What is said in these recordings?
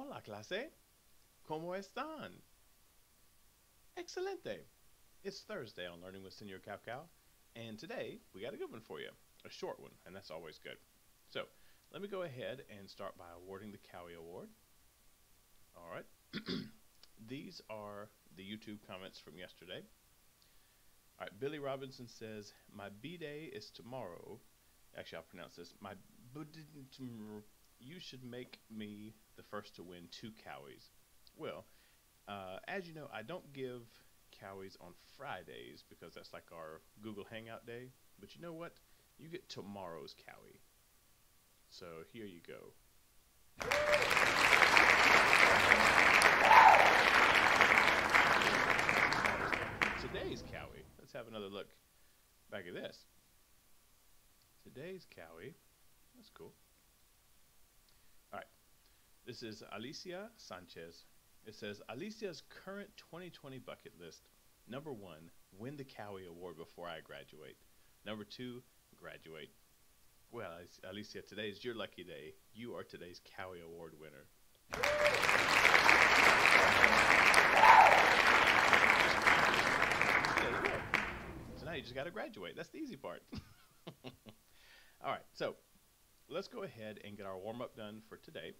Hola, clase. ¿Cómo están? Excelente. It's Thursday on Learning with Senor Cow Cow, and today we got a good one for you. A short one, and that's always good. So, let me go ahead and start by awarding the Cowie Award. All right. These are the YouTube comments from yesterday. All right, Billy Robinson says, my B-day is tomorrow. Actually, I'll pronounce this. You should make me the first to win 2 cowies. Well, as you know, I don't give cowies on Fridays because that's like our Google Hangout day. But you know what? You get tomorrow's cowie. So here you go. Today's cowie. Let's have another look back at this. Today's cowie. That's cool. All right. This is Alicia Sanchez. It says, Alicia's current 2020 bucket list. Number 1, win the Cowie Award before I graduate. Number 2, graduate. Well, Alicia, today is your lucky day. You are today's Cowie Award winner. There you go. So now you just got to graduate. That's the easy part. All right, so let's go ahead and get our warm-up done for today.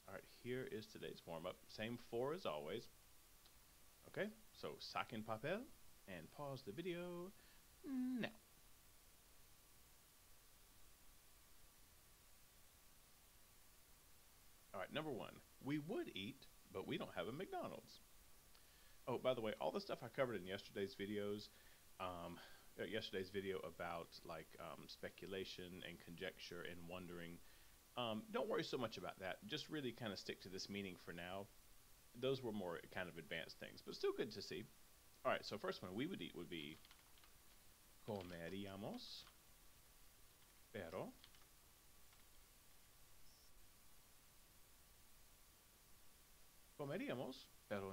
All right, here is today's warm-up. Same 4 as always. Okay, so sac en papel and pause the video now. All right, number 1. We would eat, but we don't have a McDonald's. Oh, by the way, all the stuff I covered in yesterday's videos, yesterday's video about speculation and conjecture and wondering, don't worry so much about that. Just really kind of stick to this meaning for now. Those were more kind of advanced things, but still good to see. All right, so first one we would eat would be comeríamos, pero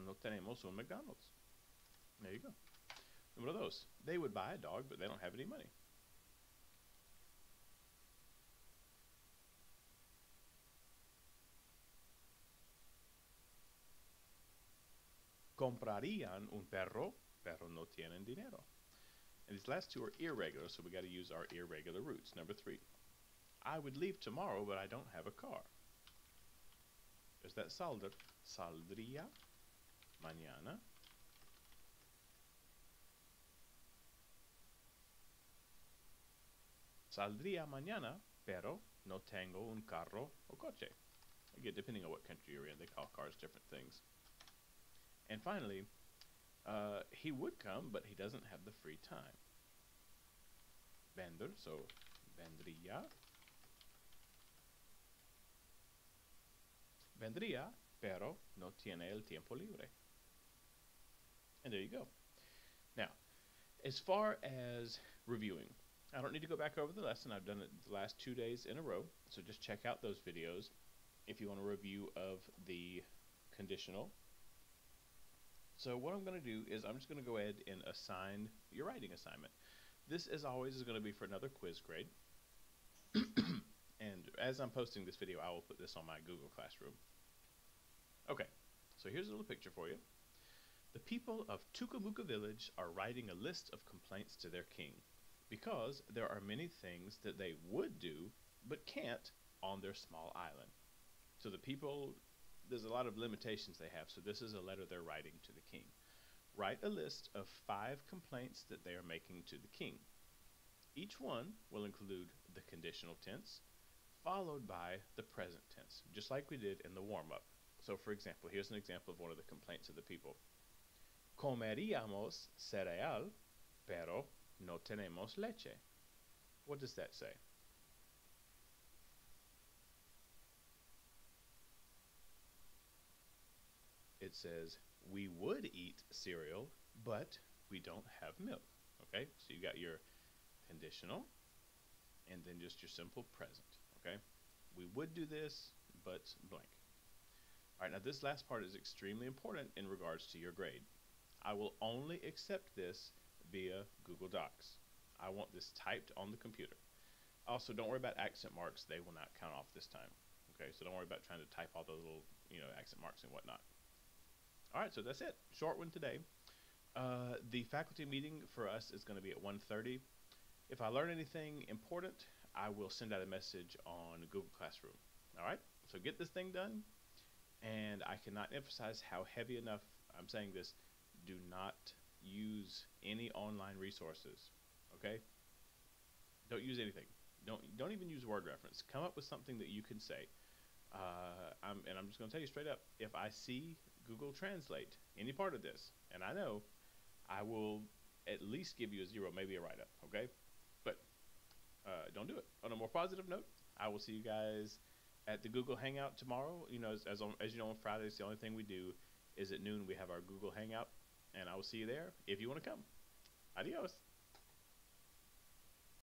no tenemos un McDonald's. There you go. And what are those? They would buy a dog, but they don't have any money. Comprarían un perro, pero no tienen dinero. And these last 2 are irregular, so we got to use our irregular roots. Number 3. I would leave tomorrow, but I don't have a car. There's that saldría mañana. Saldría mañana, pero no tengo un carro o coche. Again, depending on what country you're in, they call cars different things. And finally, he would come, but he doesn't have the free time. Vender, so vendría. Vendría, pero no tiene el tiempo libre. And there you go. Now, as far as reviewing, I don't need to go back over the lesson. I've done it the last 2 days in a row, so just check out those videos if you want a review of the conditional. So what I'm going to do is I'm just going to go ahead and assign your writing assignment. This, as always, is going to be for another quiz grade. And as I'm posting this video, I will put this on my Google Classroom. Okay, so here's a little picture for you. The people of Tucamuca Village are writing a list of complaints to their king because there are many things that they would do but can't on their small island. So the people, there's a lot of limitations they have, so this is a letter they're writing to the king. Write a list of 5 complaints that they are making to the king. Each one will include the conditional tense, followed by the present tense, just like we did in the warm-up. So for example, here's an example of one of the complaints of the people. Comeríamos cereal, pero no tenemos leche. What does that say? It says, we would eat cereal, but we don't have milk. Okay, so you got your conditional, and then just your simple present. Okay, we would do this, but blank. All right, now this last part is extremely important in regards to your grade. I will only accept this via Google Docs. I want this typed on the computer. Also, don't worry about accent marks. They will not count off this time. Okay, so don't worry about trying to type all the little, accent marks and whatnot. All right, so that's it. Short one today. The faculty meeting for us is going to be at 1:30. If I learn anything important, I will send out a message on Google Classroom. All right, so get this thing done. And I cannot emphasize how heavy enough I'm saying this. Do not use any online resources. Okay? Don't use anything. Don't even use word reference. Come up with something that you can say. I'm just going to tell you straight up. If I see Google Translate any part of this, and I know, I will at least give you a 0, maybe a write-up. Okay? But don't do it. On a more positive note, I will see you guys at the Google Hangout tomorrow. As you know, on Fridays, the only thing we do is at noon we have our Google Hangout, and I will see you there if you want to come. Adios.